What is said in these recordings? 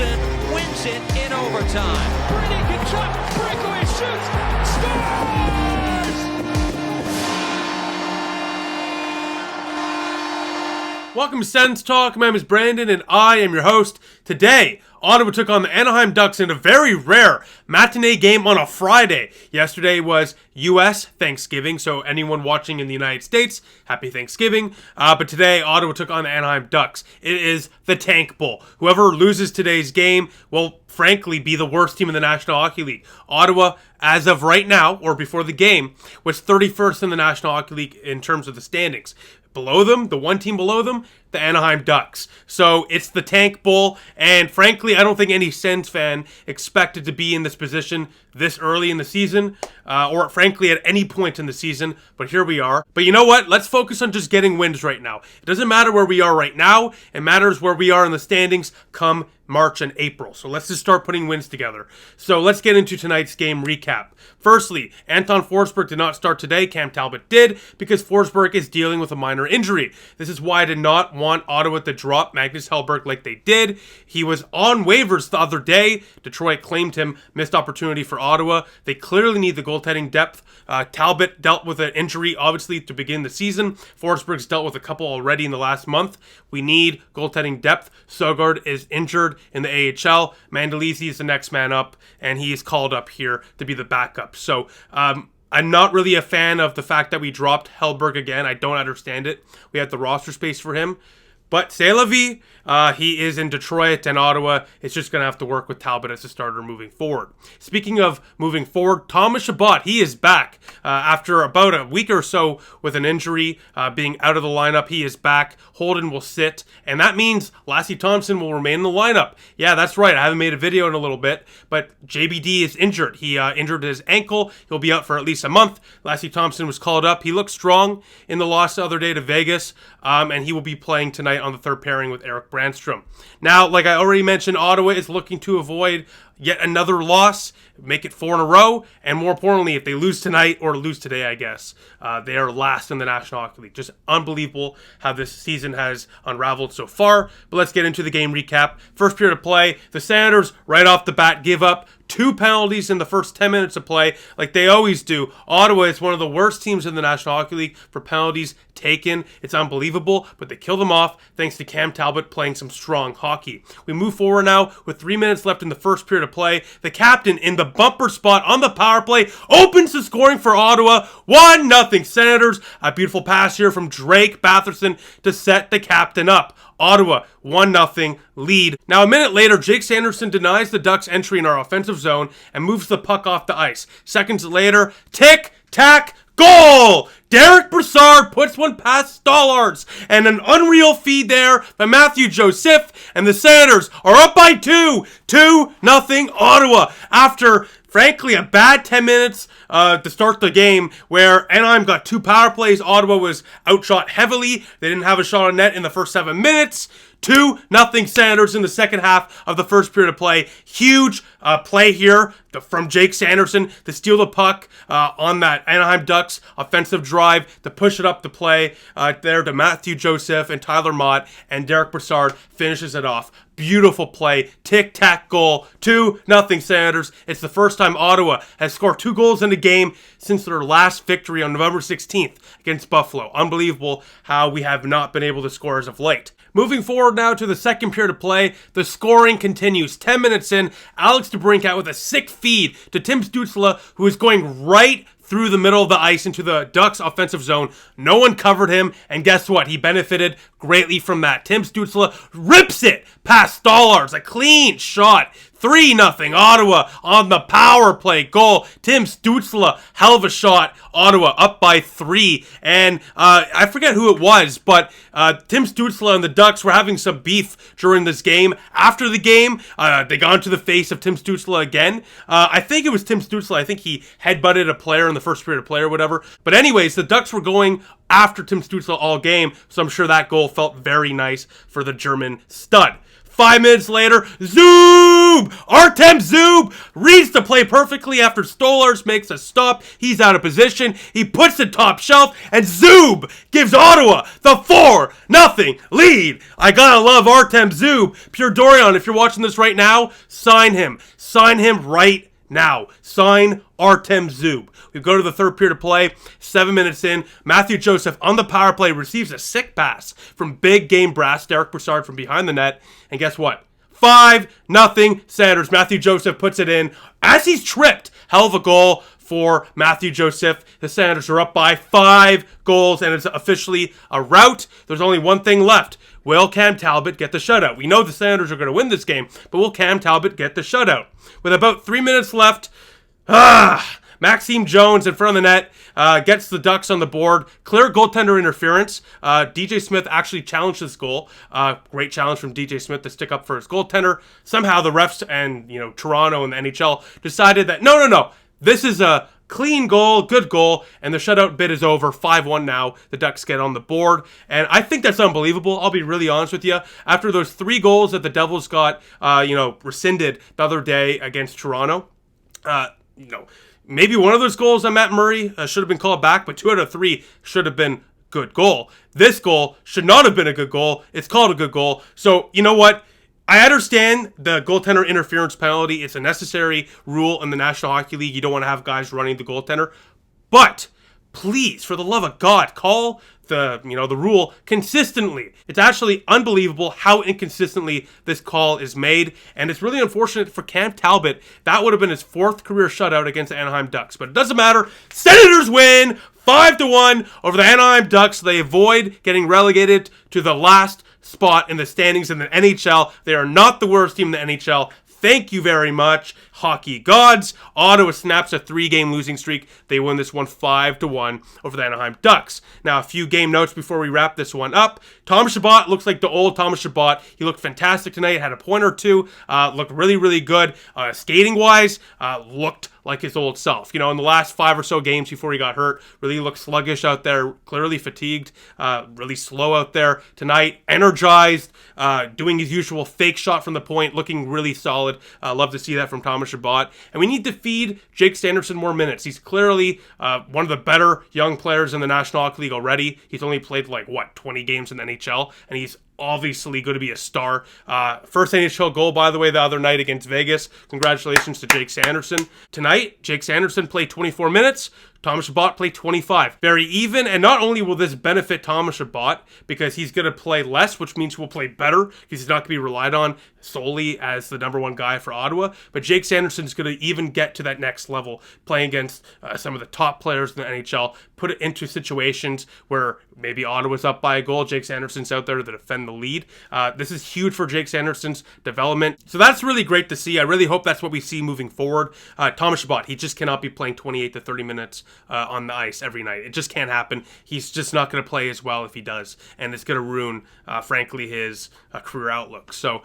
Sanderson wins it in overtime. Brady can shot, breakaway shoots, scores! Welcome to Sens Talk. My name is Brandon and I am your host. Today, Ottawa took on the Anaheim Ducks in a very rare matinee game on a Friday. Yesterday was U.S. Thanksgiving, so anyone watching in the United States, happy Thanksgiving. But today, Ottawa took on the Anaheim Ducks. It is the Tank Bowl. Whoever loses today's game will frankly be the worst team in the National Hockey League. Ottawa, as of right now, or before the game, was 31st in the National Hockey League in terms of the standings. Below them, the one team below them, the Anaheim Ducks. So it's the Tank Bowl, and frankly, I don't think any Sens fan expected to be in this position this early in the season, or frankly at any point in the season, but here we are. But you know what? Let's focus on just getting wins right now. It doesn't matter where we are right now. It matters where we are in the standings come March and April. So let's just start putting wins together. So let's get into tonight's game recap. Firstly, Anton Forsberg did not start today. Cam Talbot did, because Forsberg is dealing with a minor injury. This is why I did not want Ottawa to drop Magnus Hellberg like they did. He was on waivers the other day. Detroit claimed him. Missed opportunity for Ottawa. They clearly need the goaltending depth. Talbot dealt with an injury, obviously, to begin the season. Forsberg's dealt with a couple already in the last month. We need goaltending depth. Sogard is injured in the AHL. Mandolisi is the next man up, and he is called up here to be the backup. So, I'm not really a fan of the fact that we dropped Hellberg again. I don't understand it. We have the roster space for him. But c'est la vie. He is in Detroit and Ottawa. It's just going to have to work with Talbot as a starter moving forward. Speaking of moving forward, Thomas Chabot, he is back after about a week or so with an injury, being out of the lineup. He is back. Holden will sit, and that means Lassie Thompson will remain in the lineup. Yeah, that's right. I haven't made a video in a little bit, but JBD is injured. He injured his ankle. He'll be out for at least a month. Lassie Thompson was called up. He looked strong in the loss the other day to Vegas, and he will be playing tonight on the third pairing with Eric Brandstrom. Now, like I already mentioned, Ottawa is looking to avoid yet another loss, make it 4 in a row, and more importantly, if they lose tonight, or lose today, I guess, they are last in the National Hockey League. Just unbelievable how this season has unraveled so far. But let's get into the game recap. First period of play, the Senators, right off the bat, give up 2 penalties in the first 10 minutes of play, like they always do. Ottawa is one of the worst teams in the National Hockey League for penalties taken. It's unbelievable, but they kill them off thanks to Cam Talbot playing some strong hockey. We move forward now with 3 minutes left in the first period of play. The captain in the bumper spot on the power play opens the scoring for Ottawa. 1-0 Senators. A beautiful pass here from Drake Batherson to set the captain up. Ottawa, 1-0 lead. Now, a minute later, Jake Sanderson denies the Ducks entry in our offensive zone and moves the puck off the ice. Seconds later, tick-tack, goal! Derek Brassard puts one past Stollards, and an unreal feed there by Matthew Joseph, and the Senators are up by 2. 2-0 Ottawa after, frankly, a bad 10 minutes to start the game where Anaheim got 2 power plays. Ottawa was outshot heavily. They didn't have a shot on net in the first 7 minutes. 2-0 Senators in the second half of the first period of play. Huge play here from Jake Sanderson to steal the puck on that Anaheim Ducks offensive drive, to push it up the play there to Matthew Joseph and Tyler Mott, and Derek Brassard finishes it off. Beautiful play, tic-tac goal, 2-0 Senators. It's the first time Ottawa has scored 2 goals in a game since their last victory on November 16th against Buffalo. Unbelievable how we have not been able to score as of late. Moving forward now to the second period of play, the scoring continues. 10 minutes in, Alex DeBrincat with a sick feed to Tim Stützle, who is going right through the middle of the ice into the Ducks offensive zone. No one covered him, and guess what? He benefited greatly from that. Tim Stützle rips it past Stollards. A clean shot. 3-0 Ottawa on the power play goal. Tim Stützle, hell of a shot. Ottawa up by 3. And I forget who it was, but Tim Stützle and the Ducks were having some beef during this game. After the game, they got into the face of Tim Stützle again. I think it was Tim Stützle. I think he headbutted a player in the first period of play or whatever. But anyways, the Ducks were going after Tim Stützle all game, so I'm sure that goal felt very nice for the German stud. 5 minutes later, Zub! Artem Zub reads the play perfectly after Stolarz makes a stop. He's out of position. He puts the top shelf, and Zub gives Ottawa the 4-0 lead. I gotta love Artem Zub. Pure Dorian, if you're watching this right now, sign him. Sign him right now. Sign Artem Zub. We go to the third period of play. 7 minutes in, Matthew Joseph on the power play receives a sick pass from big game brass Derek Brassard from behind the net. And guess what? 5-0 Sanders. Matthew Joseph puts it in as he's tripped. Hell of a goal for Matthew Joseph. The Sanders are up by 5 goals, and it's officially a rout. There's only one thing left. Will Cam Talbot get the shutout? We know the Sanders are going to win this game, but will Cam Talbot get the shutout? With about 3 minutes left, Maxime Jones in front of the net gets the Ducks on the board. Clear goaltender interference. DJ Smith actually challenged this goal. Great challenge from DJ Smith to stick up for his goaltender. Somehow the refs and Toronto and the NHL decided that no, this is a clean goal, good goal, and the shutout bid is over. 5-1 now. The Ducks get on the board, and I think that's unbelievable. I'll be really honest with you. After those 3 goals that the Devils got, rescinded the other day against Toronto, maybe one of those goals on Matt Murray should have been called back, but 2 out of 3 should have been good goal. This goal should not have been a good goal. It's called a good goal. So, you know what? I understand the goaltender interference penalty. It's a necessary rule in the National Hockey League. You don't want to have guys running the goaltender. But please, for the love of God, call the rule consistently. It's actually unbelievable how inconsistently this call is made, and it's really unfortunate for Cam Talbot. That would have been his 4th career shutout against the Anaheim Ducks, but it doesn't matter. Senators win 5-1 over the Anaheim Ducks. They avoid getting relegated to the last spot in the standings in the NHL. They are not the worst team in the NHL. Thank you very much, hockey gods. Ottawa snaps a 3-game losing streak. They win this one 5-1 over the Anaheim Ducks. Now, a few game notes before we wrap this one up. Thomas Chabot looks like the old Thomas Chabot. He looked fantastic tonight. Had a point or two. Looked really, really good. Skating-wise, looked like his old self. In the last 5 or so games before he got hurt, really looked sluggish out there, clearly fatigued, really slow out there. Tonight, energized, doing his usual fake shot from the point, looking really solid. Love to see that from Thomas Chabot. And we need to feed Jake Sanderson more minutes. He's clearly one of the better young players in the National Hockey League already. He's only played 20 games in the NHL, and he's obviously going to be a star. First NHL goal, by the way, the other night against Vegas. Congratulations to Jake Sanderson. Tonight, Jake Sanderson played 24 minutes. Thomas Chabot played 25. Very even, and not only will this benefit Thomas Chabot because he's going to play less, which means he will play better because he's not going to be relied on solely as the number 1 guy for Ottawa, but Jake Sanderson is going to even get to that next level, playing against some of the top players in the NHL, put it into situations where maybe Ottawa's up by a goal. Jake Sanderson's out there to defend the lead. This is huge for Jake Sanderson's development, so that's really great to see. I really hope that's what we see moving forward. Thomas Chabot, he just cannot be playing 28 to 30 minutes on the ice every night. It just can't happen. He's just not going to play as well if he does, and it's going to ruin, frankly, his career outlook. So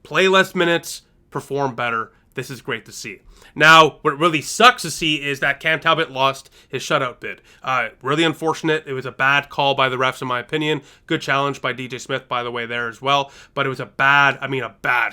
play less minutes, perform better. This is great to see. Now, what really sucks to see is that Cam Talbot lost his shutout bid. Really unfortunate. It was a bad call by the refs, in my opinion. Good challenge by DJ Smith, by the way, there as well. But it was a bad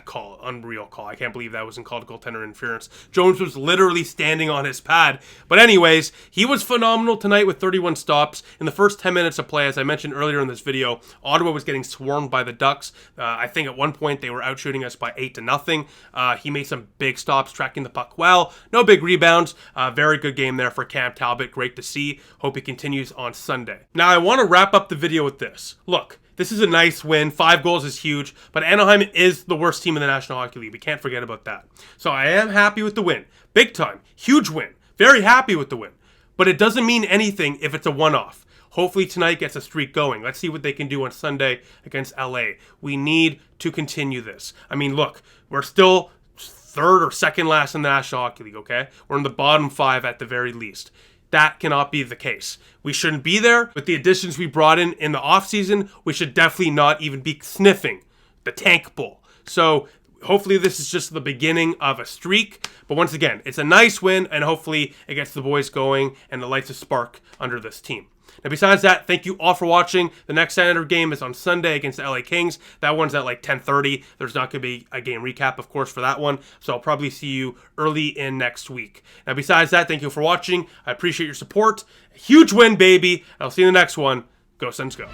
call. Unreal call. I can't believe that wasn't called goaltender interference. Jones was literally standing on his pad. But anyways, he was phenomenal tonight with 31 stops. In the first 10 minutes of play, as I mentioned earlier in this video, Ottawa was getting swarmed by the Ducks. I think at one point they were outshooting us by 8-0. He made some big stops, tracking the puck well. No big rebounds. Very good game there for Cam Talbot. Great to see. Hope he continues on Sunday. Now, I want to wrap up the video with this. Look, this is a nice win. 5 goals is huge, but Anaheim is the worst team in the National Hockey League. We can't forget about that. So I am happy with the win. Big time. Huge win. Very happy with the win. But it doesn't mean anything if it's a one-off. Hopefully tonight gets a streak going. Let's see what they can do on Sunday against LA. We need to continue this. I mean, look, we're still 3rd or 2nd last in the National Hockey League, okay? We're in the bottom 5 at the very least. That cannot be the case. We shouldn't be there. With the additions we brought in the offseason, we should definitely not even be sniffing the tank bowl. So hopefully this is just the beginning of a streak. But once again, it's a nice win, and hopefully it gets the boys going and it lights a spark under this team. Now, besides that, thank you all for watching. The next Senator game is on Sunday against the LA Kings. That one's at like 10:30. There's not going to be a game recap, of course, for that one. So I'll probably see you early in next week. Now, besides that, thank you for watching. I appreciate your support. A huge win, baby. I'll see you in the next one. Go Sens, go.